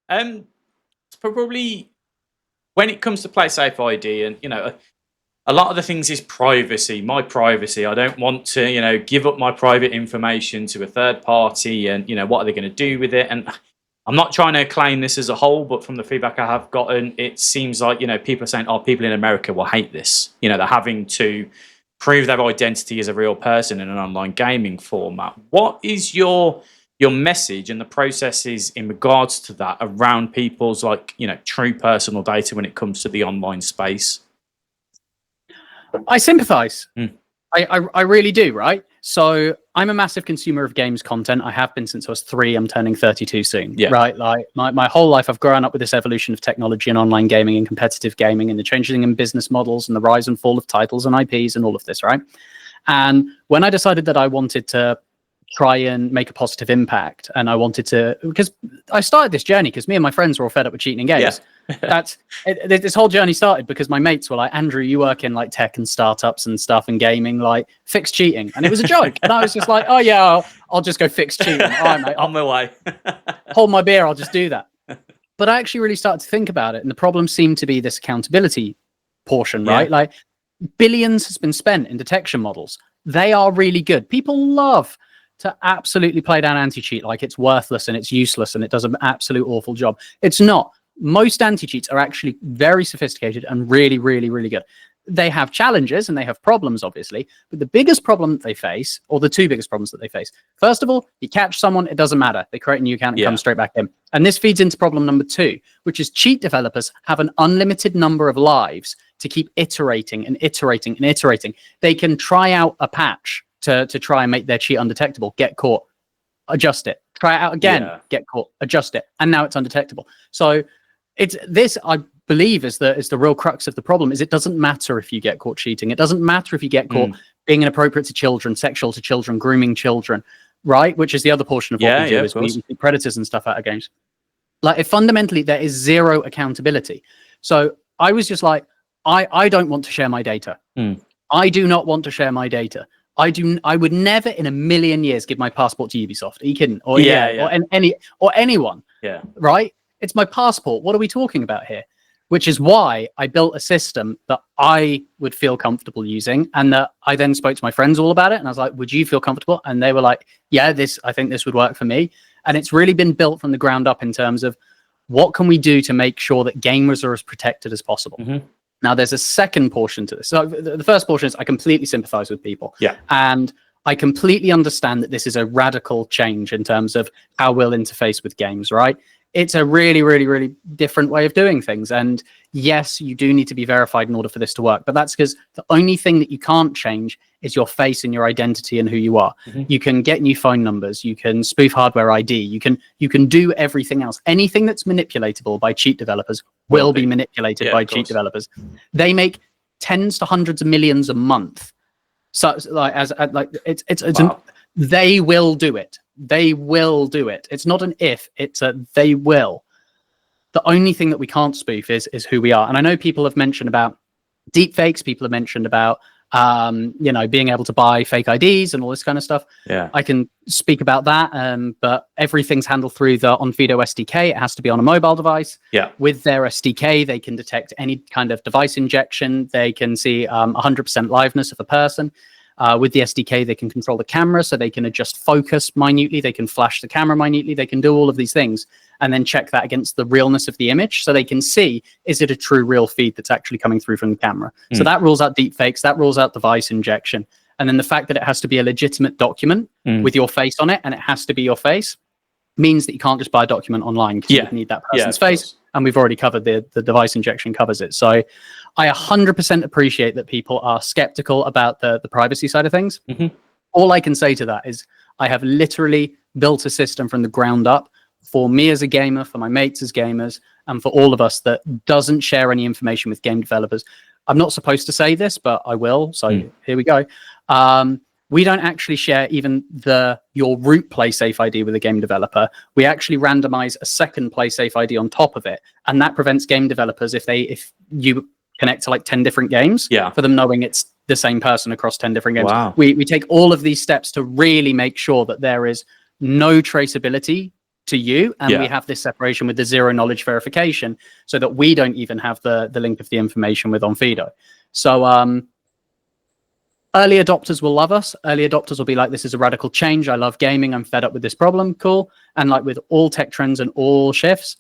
It's probably when it comes to PlaySafe ID, and a lot of the things is privacy. My privacy. I don't want to, give up my private information to a third party, and what are they going to do with it? And I'm not trying to claim this as a whole, but from the feedback I have gotten, it seems like people are saying, "Oh, people in America will hate this." They're having to prove their identity as a real person in an online gaming format. What is your message and the processes in regards to that around people's true personal data when it comes to the online space? I sympathize. Mm. I really do, right? So I'm a massive consumer of games content. I have been since I was 3. I'm turning 32 soon, right? Like my whole life, I've grown up with this evolution of technology and online gaming and competitive gaming and the changing in business models and the rise and fall of titles and IPs and all of this, right? And when I decided that I wanted to try and make a positive impact, and I wanted to, because I started this journey because me and my friends were all fed up with cheating in games. This whole journey started because my mates were like, "Andrew, you work in like tech and startups and stuff and gaming, like fix cheating," and it was a joke. And I was just like, "Oh yeah, I'll just go fix cheating. All right, mate, on my way. Hold my beer, I'll just do that." But I actually really started to think about it, and the problem seemed to be this accountability portion, right? Like billions has been spent in detection models. They are really good. People love to absolutely play down anti-cheat like it's worthless and it's useless and it does an absolute awful job. It's not. Most anti-cheats are actually very sophisticated and really, really, really good. They have challenges and they have problems, obviously, but the biggest problem that they face, or the two biggest problems that they face, first of all, you catch someone, it doesn't matter. They create a new account and come straight back in. And this feeds into problem number 2, which is cheat developers have an unlimited number of lives to keep iterating and iterating and iterating. They can try out a patch to try and make their cheat undetectable, get caught, adjust it, try it out again, get caught, adjust it, and now it's undetectable. So it's this, I believe, is the real crux of the problem. Is it doesn't matter if you get caught cheating. It doesn't matter if you get caught being inappropriate to children, sexual to children, grooming children, right? Which is the other portion of what we do, is we keep predators and stuff out of games. Like, fundamentally, there is zero accountability. So I was just like, I don't want to share my data. I do not want to share my data. I would never in a million years give my passport to Ubisoft. Are you kidding? Or or anyone. Yeah. Right? It's my passport. What are we talking about here? Which is why I built a system that I would feel comfortable using, and that I then spoke to my friends all about it. And I was like, "Would you feel comfortable?" And they were like, "Yeah, I think this would work for me." And it's really been built from the ground up in terms of what can we do to make sure that gamers are as protected as possible. Now, there's a second portion to this. So the first portion is I completely sympathize with people. And I completely understand that this is a radical change in terms of how we'll interface with games, right? It's a really, really, really different way of doing things. And yes, you do need to be verified in order for this to work. But that's because the only thing that you can't change is your face and your identity and who you are. You can get new phone numbers. You can spoof hardware ID. You can do everything else. Anything that's manipulatable by cheat developers will be manipulated by cheat developers. They make tens to hundreds of millions a month. So they will do it. They will do it. It's not an if, it's a they will. The only thing that we can't spoof is who we are. And I know people have mentioned about deepfakes. People have mentioned about being able to buy fake IDs and all this kind of stuff. I can speak about that, but everything's handled through the Onfido SDK. It has to be on a mobile device. With their SDK, they can detect any kind of device injection. They can see 100% liveness of a person. With the SDK, they can control the camera, so they can adjust focus minutely. They can flash the camera minutely. They can do all of these things and then check that against the realness of the image, so they can see, is it a true real feed that's actually coming through from the camera? So that rules out deepfakes, that rules out device injection. And then the fact that it has to be a legitimate document with your face on it, and it has to be your face, means that you can't just buy a document online, because you need that person's face. And we've already covered the device injection covers it. So I 100% appreciate that people are skeptical about the privacy side of things. All I can say to that is I have literally built a system from the ground up for me as a gamer, for my mates as gamers, and for all of us that doesn't share any information with game developers. I'm not supposed to say this, but I will. So here we go. We don't actually share even your root PlaySafe ID with a game developer. We actually randomize a second PlaySafe ID on top of it, and that prevents game developers, if you connect to like 10 different games, for them knowing it's the same person across 10 different games. We take all of these steps to really make sure that there is no traceability to you, and we have this separation with the zero knowledge verification, so that we don't even have the link of the information with Onfido. So early adopters will love us. Early adopters will be like, this is a radical change. I love gaming. I'm fed up with this problem. Cool. And like with all tech trends and all shifts,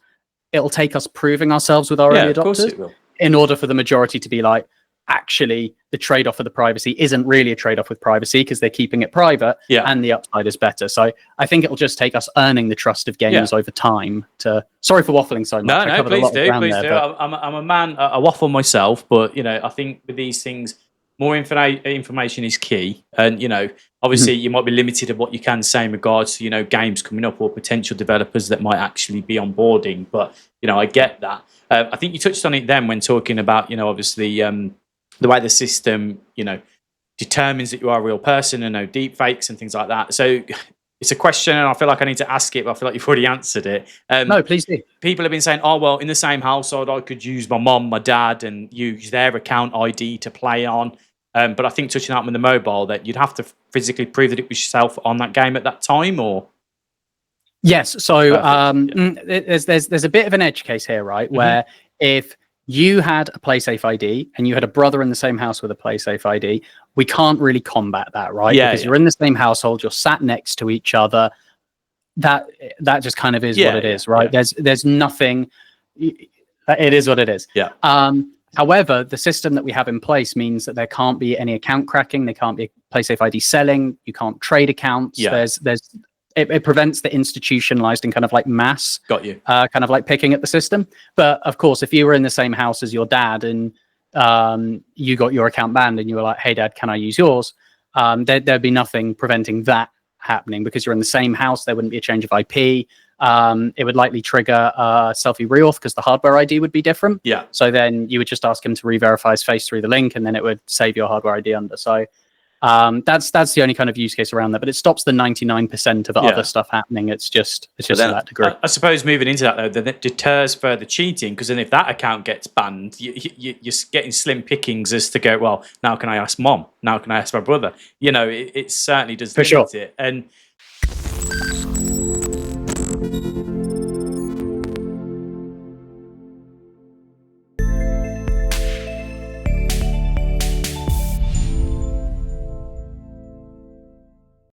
it'll take us proving ourselves with our early adopters, of course it will, in order for the majority to be like, actually, the trade-off of the privacy isn't really a trade-off with privacy, because they're keeping it private, and the upside is better. So I think it'll just take us earning the trust of gamers over time to... Sorry for waffling so much. No, please do. I'm a man, I waffle myself, but, you know, I think with these things, more information is key. And, you know, obviously you might be limited of what you can say in regards to, you know, games coming up or potential developers that might actually be onboarding. But, you know, I get that. I think you touched on it then when talking about, you know, obviously the way the system, you know, determines that you are a real person and no deep fakes and things like that. So it's a question, and I feel like I need to ask it, but I feel like you've already answered it. No, please do. People have been saying, oh, well, in the same household, I could use my mom, my dad, and use their account ID to play on. But I think touching out with the mobile, that you'd have to physically prove that it was yourself on that game at that time, or? Yes. So there's a bit of an edge case here, right? Where if you had a PlaySafe ID and you had a brother in the same house with a PlaySafe ID, we can't really combat that, right? Because you're in the same household, you're sat next to each other. That just kind of is what it is, right? There's nothing. It is what it is. Yeah. However, the system that we have in place means that there can't be any account cracking. There can't be PlaySafe ID selling. You can't trade accounts. It prevents the institutionalized and kind of like mass, kind of like picking at the system. But of course, if you were in the same house as your dad and you got your account banned and you were like, hey, dad, can I use yours? There'd be nothing preventing that happening, because you're in the same house. There wouldn't be a change of IP. It would likely trigger a selfie reauth because the hardware ID would be different. Yeah. So then you would just ask him to re-verify his face through the link, and then it would save your hardware ID under. So that's the only kind of use case around that, but it stops the 99% of the other stuff happening. It's just to that degree. I suppose moving into that though, then it deters further cheating, because then if that account gets banned, you're getting slim pickings as to go, well, now can I ask mom? Now can I ask my brother? You know, it certainly does limit it. And